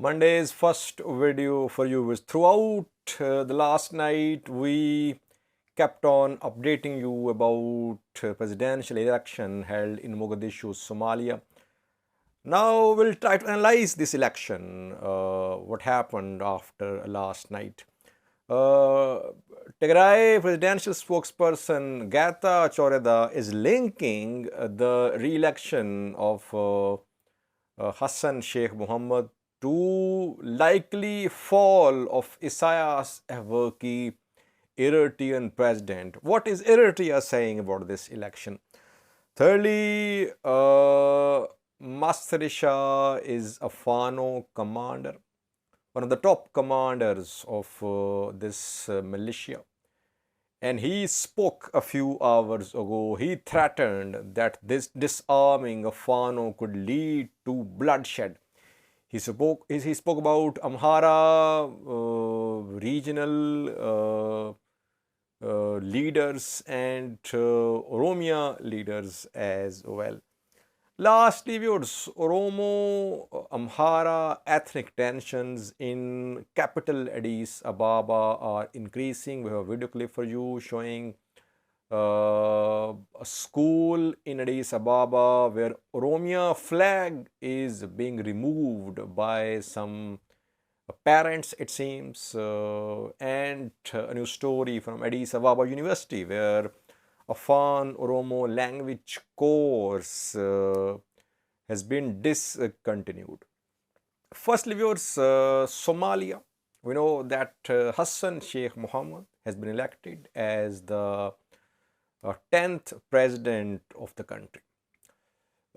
Monday's first video for you is throughout the last night we kept on updating you about presidential election held in Mogadishu, Somalia. Now we'll try to analyze this election, what happened after last night. Tigray presidential spokesperson Getachew Reda is linking the re-election of Hassan Sheikh Mohamud to likely fall of Isaias Afwerki, Eritrean president. What is Eritrea saying about this election? Thirdly, Masresha is a Fano commander, one of the top commanders of this militia. And he spoke a few hours ago. He threatened that this disarming of Fano could lead to bloodshed. He spoke about Amhara regional leaders and Oromia leaders as well. Lastly, viewers, Oromo-Amhara ethnic tensions in capital Addis Ababa are increasing. We have a video clip for you showing a school in Addis Ababa where Oromia flag is being removed by some parents, it seems, and a new story from Addis Ababa University where a Fan Oromo language course has been discontinued. Firstly, viewers, Somalia. We know that Hassan Sheikh Mohamud has been elected as the 10th president of the country.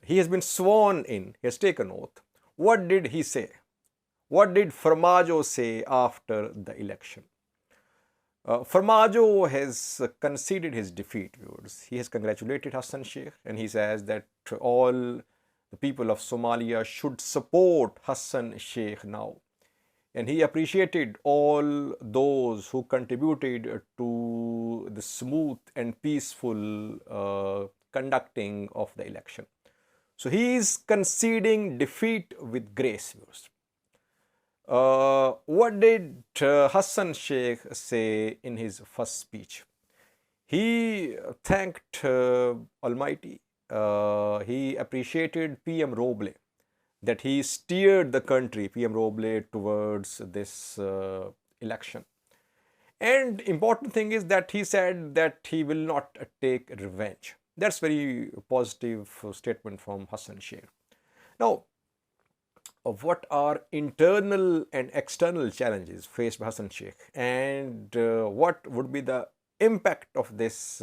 He has been sworn in, he has taken oath. What did he say? What did Farmajo say after the election? Farmajo has conceded his defeat, viewers. He has congratulated Hassan Sheikh and he says that all the people of Somalia should support Hassan Sheikh now. And he appreciated all those who contributed to the smooth and peaceful conducting of the election. So he is conceding defeat with grace, viewers. What did Hassan Sheikh say in his first speech? He thanked Almighty. He appreciated PM Roble, that he steered the country, PM Roble, towards this election. And important thing is that he said that he will not take revenge. That's very positive statement from Hassan Sheikh. Now, what are internal and external challenges faced by Hassan Sheikh, and what would be the impact of this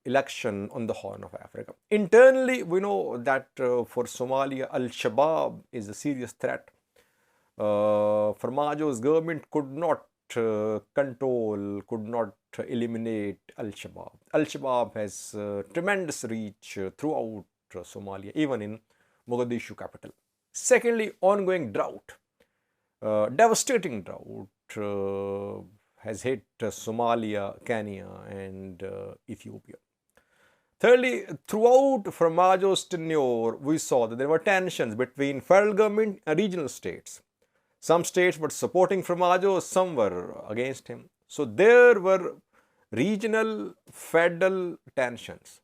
election on the Horn of Africa? Internally, we know that for Somalia, Al-Shabaab is a serious threat. Farmajo's government could not control, could not eliminate Al-Shabaab. Al-Shabaab has tremendous reach throughout Somalia, even in Mogadishu capital. Secondly, ongoing drought. Devastating drought has hit Somalia, Kenya and Ethiopia. Thirdly, throughout Farmajo's tenure, we saw that there were tensions between federal government and regional states. Some states were supporting Farmajo, some were against him. So there were regional federal tensions.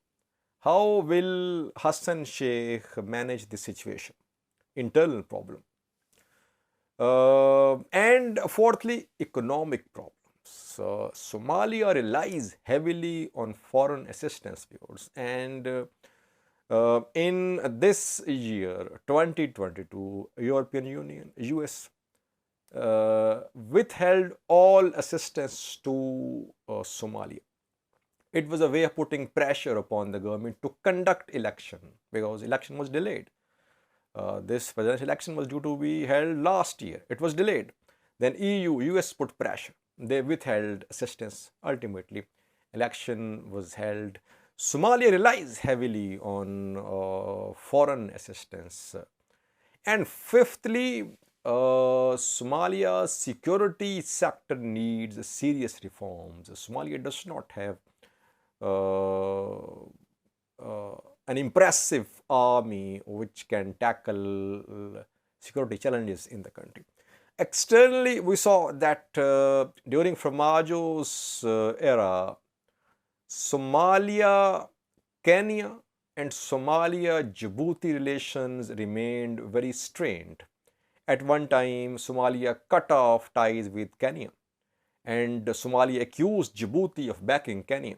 How will Hassan Sheikh manage this situation? Internal problem. And fourthly, economic problems. Somalia relies heavily on foreign assistance, viewers. And in this year, 2022, European Union, US, withheld all assistance to Somalia. It was a way of putting pressure upon the government to conduct election because election was delayed. This presidential election was due to be held last year. It was delayed. Then EU, US put pressure. They withheld assistance. Ultimately, election was held. Somalia relies heavily on foreign assistance. And fifthly, Somalia's security sector needs serious reforms. Somalia does not have an impressive army which can tackle security challenges in the country. Externally, we saw that during Formaggio's era, Somalia, Kenya, and Somalia-Djibouti relations remained very strained. At one time, Somalia cut off ties with Kenya, and Somalia accused Djibouti of backing Kenya.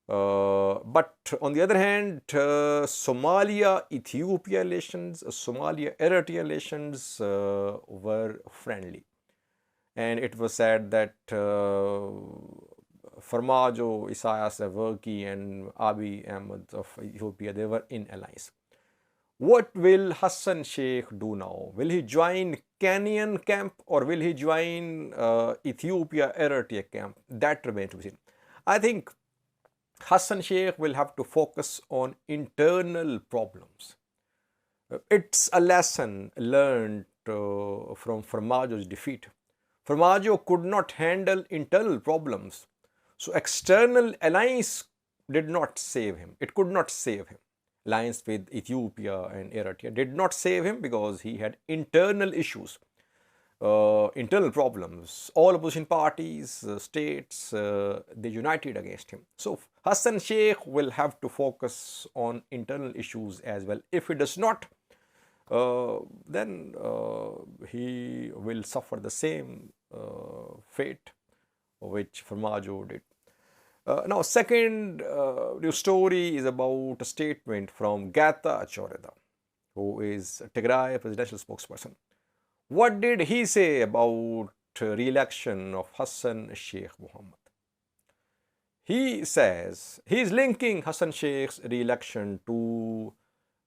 But on the other hand, Somalia-Ethiopia relations, Somalia-Eritrea relations were friendly. And it was said that Formaggio, Isaias Afwerki, and Abiy Ahmed of Ethiopia, they were in alliance. What will Hassan Sheikh do now? Will he join Kenyan camp or will he join Ethiopia-Eritrea camp? That remains to be seen. I think Hassan Sheikh will have to focus on internal problems. It's a lesson learned from Formaggio's defeat. Formaggio could not handle internal problems. So external alliance did not save him. It could not save him. Alliance with Ethiopia and Eritrea did not save him because he had internal issues, internal problems. All opposition parties, states, they united against him. So Hassan Sheikh will have to focus on internal issues as well. If he does not, then he will suffer the same fate which Formaggio did. Now, second news story is about a statement from Getachew Reda, who is a Tigray presidential spokesperson. What did he say about re-election of Hassan Sheikh Mohamud? He says he is linking Hassan Sheikh's re-election to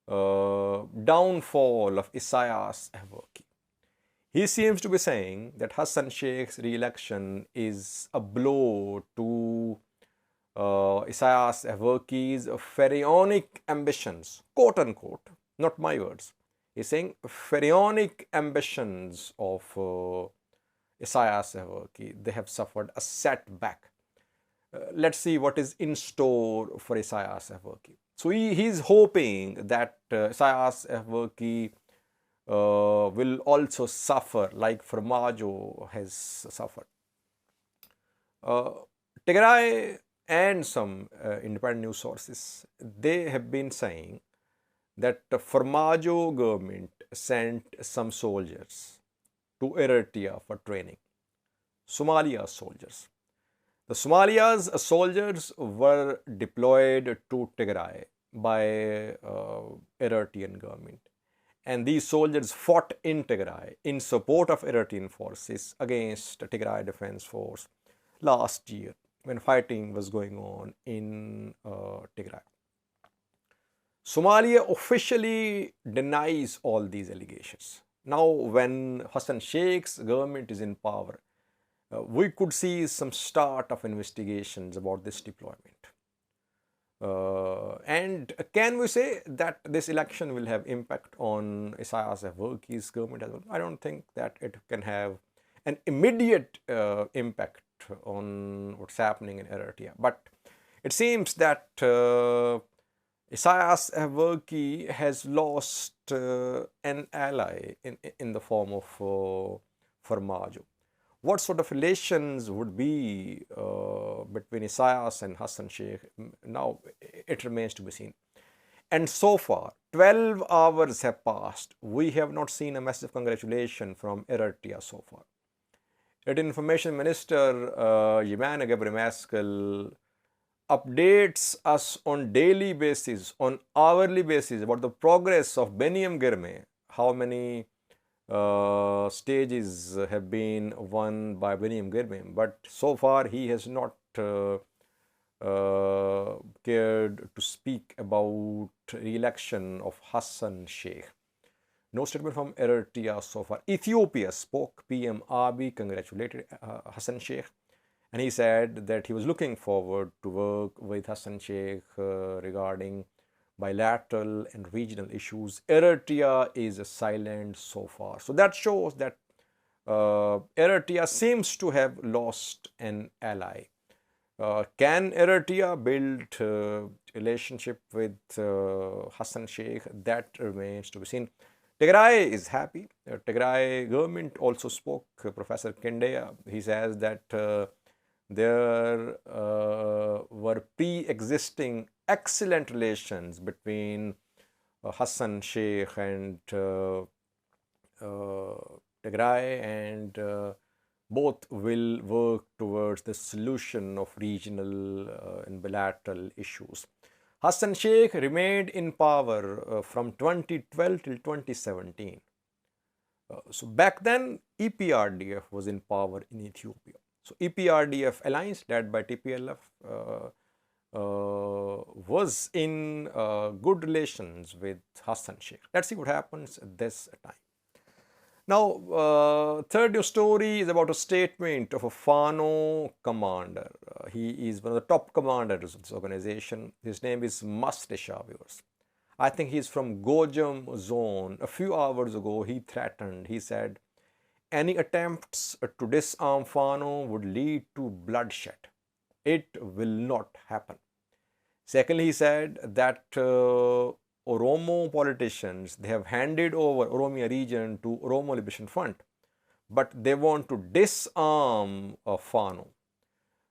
downfall of Isaias Afwerki. He seems to be saying that Hassan Sheikh's re-election is a blow to Isaias Afwerki's pharaonic ambitions, quote unquote, not my words. He's saying pharaonic ambitions of Isaias Afwerki, they have suffered a setback. Let's see what is in store for Isaias Afwerki. So he's hoping that Isaias Afwerki will also suffer like Formaggio has suffered. Tigray and some independent news sources, they have been saying that the Formaggio government sent some soldiers to Eritrea for training. Somalia soldiers. The Somalia's soldiers were deployed to Tigray by Eritrean government. And these soldiers fought in Tigray in support of Eritrean forces against the Tigray Defense Force last year when fighting was going on in Tigray. Somalia officially denies all these allegations. Now, when Hassan Sheikh's government is in power, we could see some start of investigations about this deployment. And can we say that this election will have impact on Isaias Afwerki's government as well? I don't think that it can have an immediate impact on what's happening in Eritrea. But it seems that Isaias Afwerki has lost an ally in the form of Formaggio. What sort of relations would be between Isaias and Hassan Sheikh? Now, it remains to be seen. And so far, 12 hours have passed. We have not seen a massive congratulation from Eritrea so far. Yet Information Minister Yemane Gebremeskel updates us on daily basis, on hourly basis about the progress of Beniam Girme, how many stages have been won by Beniam Girme, but so far he has not cared to speak about re-election of Hassan Sheikh. No statement from Eritrea so far. Ethiopia spoke. PM Abiy congratulated Hassan Sheikh, and he said that he was looking forward to work with Hassan Sheikh regarding bilateral and regional issues. Eritrea is silent so far. So that shows that Eritrea seems to have lost an ally. Can Eritrea build relationship with Hassan Sheikh? That remains to be seen. Tigray is happy. Tigray government also spoke. Professor Kendaya, he says that there were pre-existing excellent relations between Hassan Sheikh and Tigray, and both will work towards the solution of regional and bilateral issues. Hassan Sheikh remained in power from 2012 till 2017. So back then, EPRDF was in power in Ethiopia. So EPRDF alliance led by TPLF was in good relations with Hassan Sheikh. Let's see what happens at this time. Now, third news story is about a statement of a Fano commander. He is one of the top commanders of this organization. His name is Masresha, viewers. I think he's from Gojam zone. A few hours ago, he threatened, he said, any attempts to disarm Fano would lead to bloodshed. It will not happen. Secondly, he said that Oromo politicians, they have handed over Oromia region to Oromo Liberation Front, but they want to disarm Fano.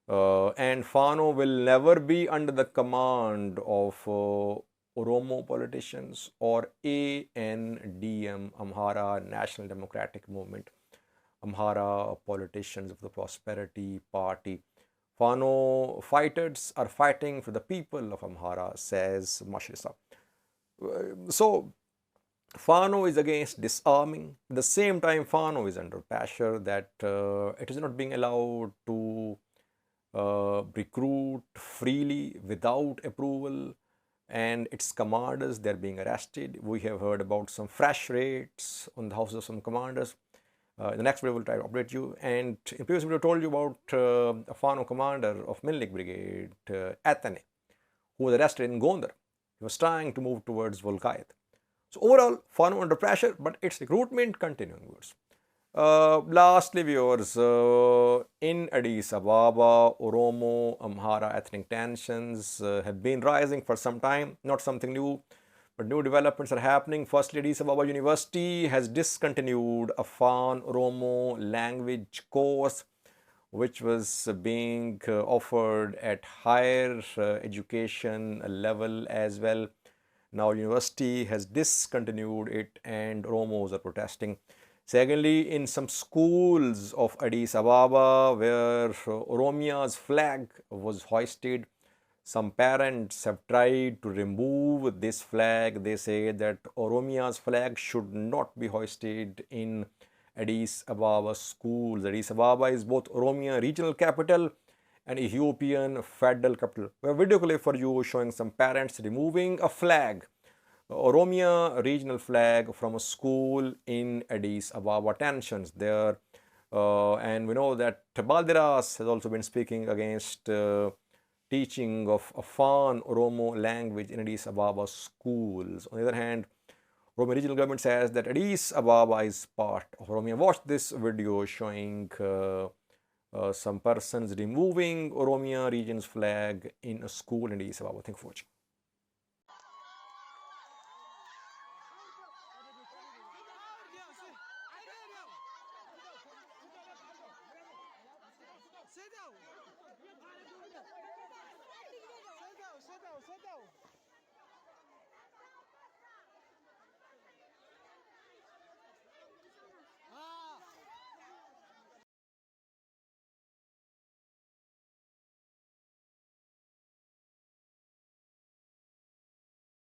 And Fano will never be under the command of Oromo politicians or ANDM, Amhara National Democratic Movement, Amhara politicians of the Prosperity Party. Fano fighters are fighting for the people of Amhara, says Masresha. So, Fano is against disarming. At the same time, Fano is under pressure that it is not being allowed to recruit freely without approval, and its commanders, they are being arrested. We have heard about some fresh raids on the houses of some commanders. In the next video, we'll try to update you. And in previous video, I told you about a Fano commander of Minlik Brigade, Athene, who was arrested in Gondar. He was trying to move towards Volkayat. So overall, Fano under pressure, but its recruitment continuing. Lastly, viewers, in Addis Ababa, Oromo, Amhara ethnic tensions have been rising for some time. Not something new, but new developments are happening. Firstly, Addis Ababa University has discontinued a Fan Oromo language course, which was being offered at higher education level as well. Now, university has discontinued it, and Oromos are protesting. Secondly, in some schools of Addis Ababa, where Oromia's flag was hoisted, some parents have tried to remove this flag. They say that Oromia's flag should not be hoisted in Addis Ababa schools. Addis Ababa is both Oromia regional capital and Ethiopian federal capital. We have a video clip for you showing some parents removing a flag, Oromia regional flag, from a school in Addis Ababa. Tensions there, and we know that Balderas has also been speaking against teaching of a Fan Oromo language in Addis Ababa schools. On the other hand, Oromia regional government says that Addis Ababa is part of Oromia. Watch this video showing some persons removing Oromia region's flag in a school in Addis Ababa. Thank you for watching.